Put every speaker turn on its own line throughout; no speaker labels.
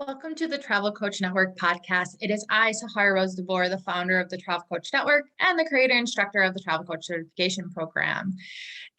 Welcome to the Travel Coach Network podcast. It is I, Sahara Rose DeVore, the founder of the Travel Coach Network and the creator and instructor of the Travel Coach Certification Program.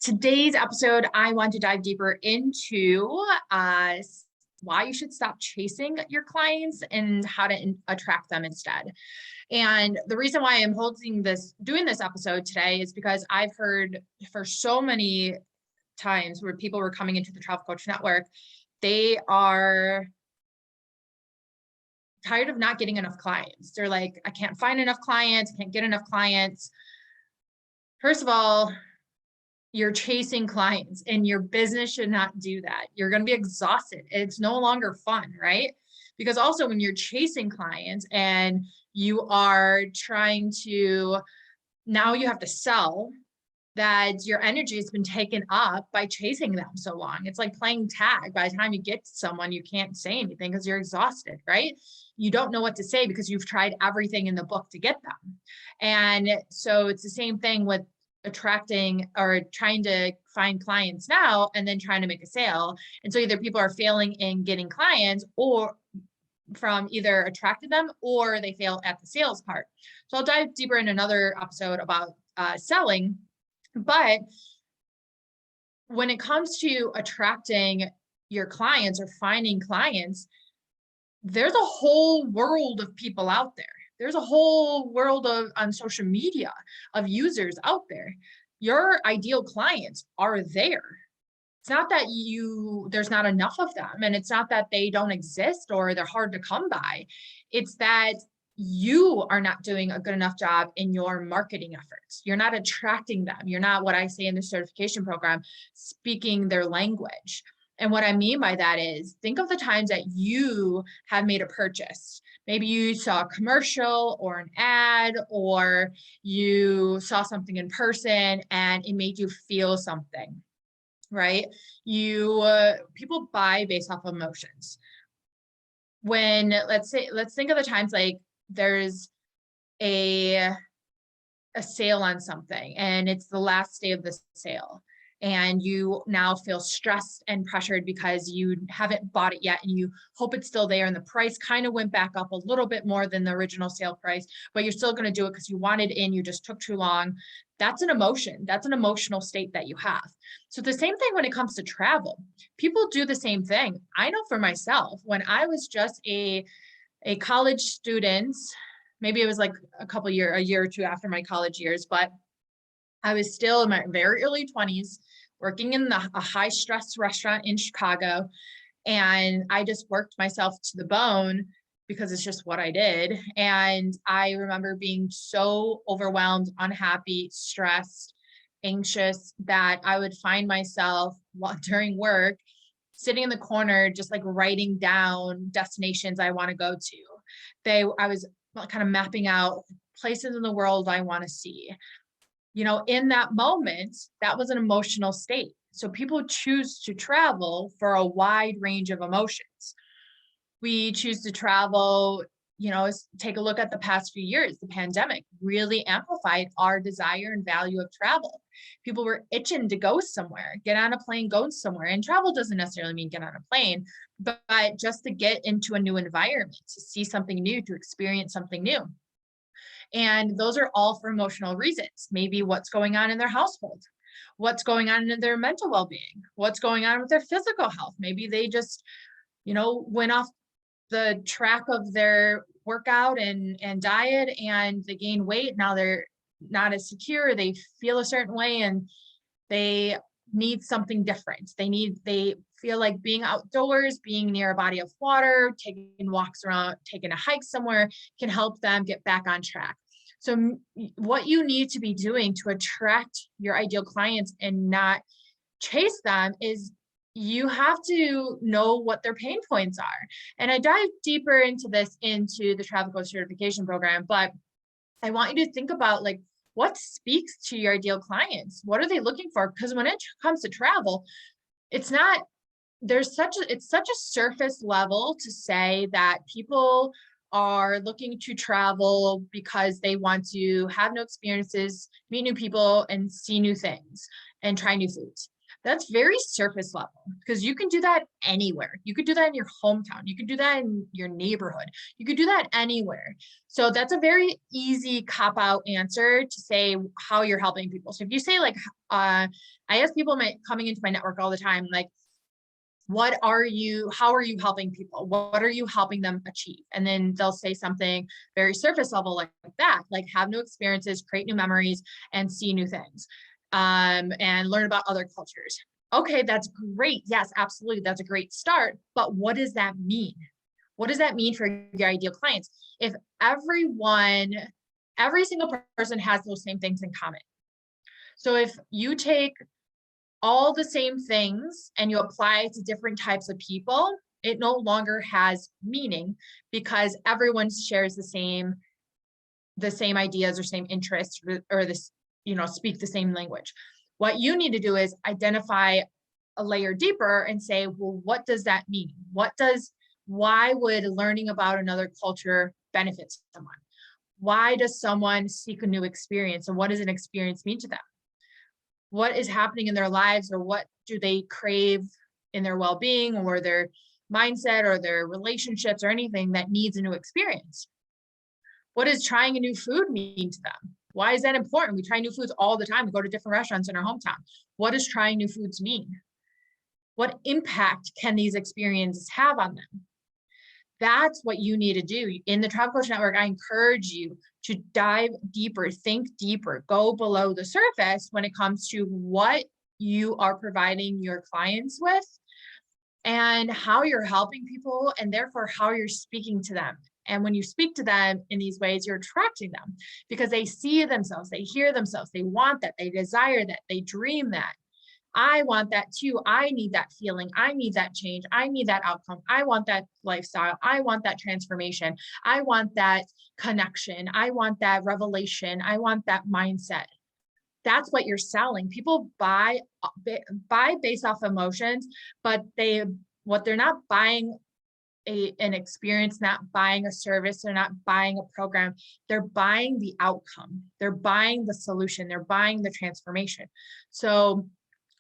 Today's episode, I want to dive deeper into why you should stop chasing your clients and how to attract them instead. And the reason why I'm doing this episode today is because I've heard for so many times where people were coming into the Travel Coach Network, they are tired of not getting enough clients. They're like, I can't find enough clients, can't get enough clients. First of all, you're chasing clients and your business should not do that. You're going to be exhausted. It's no longer fun, right? Because also when you're chasing clients and you are trying to, now you have to sell, that your energy has been taken up by chasing them so long. It's like playing tag. By the time you get to someone, you can't say anything because you're exhausted, right? You don't know what to say because you've tried everything in the book to get them. And so it's the same thing with attracting or trying to find clients now and then trying to make a sale. And so either people are failing in getting clients or from either attracting them or they fail at the sales part. So I'll dive deeper in another episode about selling. But when it comes to attracting your clients or finding clients, there's a whole world of people out there. There's a whole world on social media of users out there. Your ideal clients are there. It's not that there's not enough of them, and it's not that they don't exist or they're hard to come by. It's that you are not doing a good enough job in your marketing efforts. You're not attracting them. You're not, what I say in the certification program, speaking their language. And what I mean by that is, think of the times that you have made a purchase. Maybe you saw a commercial or an ad, or you saw something in person and it made you feel something, right? People buy based off of emotions. Let's think of the times like there's a sale on something and it's the last day of the sale and you now feel stressed and pressured because you haven't bought it yet and you hope it's still there and the price kind of went back up a little bit more than the original sale price, but you're still going to do it because you wanted in, you just took too long. That's an emotion. That's an emotional state that you have. So the same thing when it comes to travel, people do the same thing. I know for myself, when I was just a college student, maybe it was like a year or two after my college years, but I was still in my very early 20s working in a high stress restaurant in Chicago. And I just worked myself to the bone because it's just what I did. And I remember being so overwhelmed, unhappy, stressed, anxious that I would find myself during work sitting in the corner, just like writing down destinations I want to go to. I was kind of mapping out places in the world I want to see. In that moment, that was an emotional state. So people choose to travel for a wide range of emotions. We choose to travel, take a look at the past few years. The pandemic really amplified our desire and value of travel. People were itching to go somewhere, get on a plane, go somewhere. And travel doesn't necessarily mean get on a plane, but just to get into a new environment, to see something new, to experience something new. And those are all for emotional reasons. Maybe what's going on in their household, what's going on in their mental well-being, what's going on with their physical health. Maybe they just, went off the track of their workout and diet and they gain weight. Now they're not as secure. They feel a certain way and they need something different. They feel like being outdoors, being near a body of water, taking walks around, taking a hike somewhere can help them get back on track. So what you need to be doing to attract your ideal clients and not chase them is you have to know what their pain points are. And I dive deeper into the Travel Coach Certification Program, but I want you to think about like, what speaks to your ideal clients? What are they looking for? Because when it comes to travel, it's such a surface level to say that people are looking to travel because they want to have new experiences, meet new people, and see new things and try new foods. That's very surface level, because you can do that anywhere. You could do that in your hometown. You could do that in your neighborhood. You could do that anywhere. So that's a very easy cop-out answer to say how you're helping people. So if you say like, I ask people coming into my network all the time, like, how are you helping people? What are you helping them achieve? And then they'll say something very surface level like that, like have new experiences, create new memories, and see new things, and learn about other cultures. Okay, that's great. Yes, absolutely. That's a great start. But what does that mean? What does that mean for your ideal clients? If every single person has those same things in common. So if you take all the same things and you apply it to different types of people, it no longer has meaning, because everyone shares the same ideas or same interests, or this, speak the same language. What you need to do is identify a layer deeper and say, well, what does that mean? Why would learning about another culture benefit someone? Why does someone seek a new experience? And what does an experience mean to them? What is happening in their lives, or what do they crave in their well-being or their mindset or their relationships or anything that needs a new experience? What does trying a new food mean to them? Why is that important? We try new foods all the time. We go to different restaurants in our hometown. What does trying new foods mean? What impact can these experiences have on them? That's what you need to do. In the Travel Coach Network, I encourage you to dive deeper, think deeper, go below the surface when it comes to what you are providing your clients with and how you're helping people, and therefore how you're speaking to them. And when you speak to them in these ways, you're attracting them because they see themselves, they hear themselves, they want that, they desire that, they dream that. I want that too. I need that feeling. I need that change. I need that outcome. I want that lifestyle. I want that transformation. I want that connection. I want that revelation. I want that mindset. That's what you're selling. People buy based off emotions, but what they're not buying an experience, not buying a service, they're not buying a program, they're buying the outcome. They're buying the solution. They're buying the transformation. So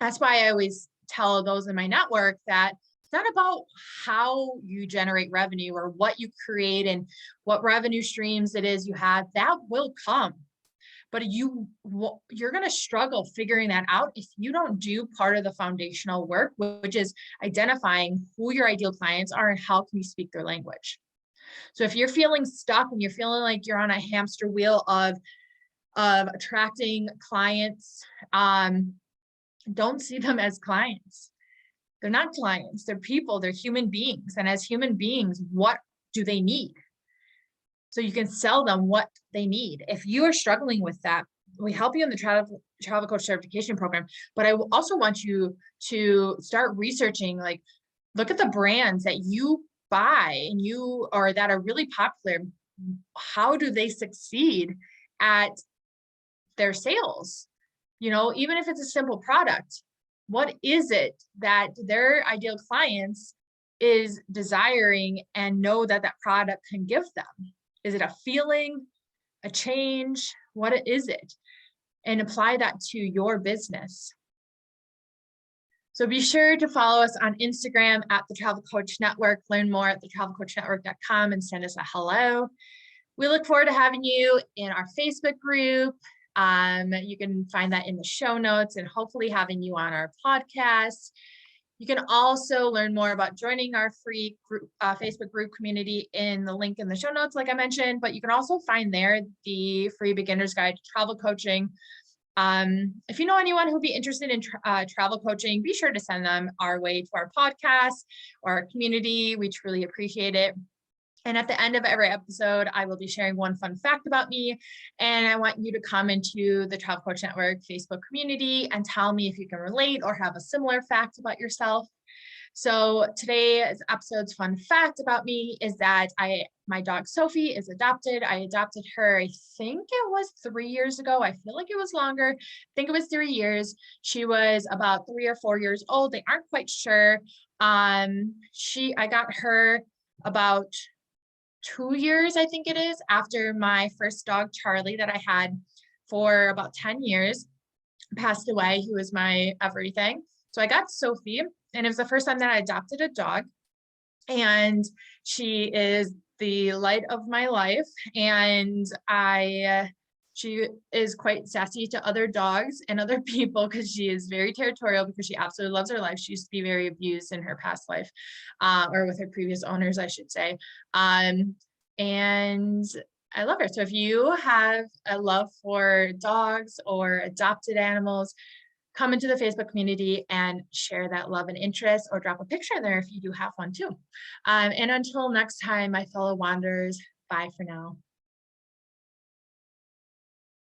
that's why I always tell those in my network that it's not about how you generate revenue or what you create and what revenue streams it is you have. That will come, but you're going to struggle figuring that out if you don't do part of the foundational work, which is identifying who your ideal clients are and how can you speak their language. So if you're feeling stuck and you're feeling like you're on a hamster wheel of attracting clients, don't see them as clients. They're not clients. They're people. They're human beings. And as human beings, what do they need? So you can sell them what they need. If you are struggling with that, we help you in the travel coach certification program. But I also want you to start researching, like, look at the brands that you buy or that are really popular. How do they succeed at their sales? Even if it's a simple product, what is it that their ideal clients is desiring and know that product can give them? Is it a feeling, a change? What is it? And apply that to your business. So be sure to follow us on Instagram at the Travel Coach Network, learn more at thetravelcoachnetwork.com, and send us a hello. We look forward to having you in our Facebook group. You can find that in the show notes, and hopefully having you on our podcast. You can also learn more about joining our free group, Facebook group community in the link in the show notes, like I mentioned, but you can also find there the free beginner's guide to travel coaching. If you know anyone who'd be interested in travel coaching, be sure to send them our way to our podcast or our community. We truly appreciate it. And at the end of every episode, I will be sharing one fun fact about me. And I want you to come into the Travel Coach Network Facebook community and tell me if you can relate or have a similar fact about yourself. So today's episode's fun fact about me is that my dog Sophie is adopted. I adopted her, I think it was 3 years ago. I feel like it was longer. I think it was 3 years. She was about 3 or 4 years old. They aren't quite sure. I got her about 2 years, I think it is, after my first dog, Charlie, that I had for about 10 years, passed away. He was my everything. So I got Sophie, and it was the first time that I adopted a dog. And she is the light of my life. And she is quite sassy to other dogs and other people because she is very territorial because she absolutely loves her life. She used to be very abused in her past life, or with her previous owners, I should say. And I love her. So if you have a love for dogs or adopted animals, come into the Facebook community and share that love and interest, or drop a picture in there if you do have one too. And until next time, my fellow wanderers, bye for now.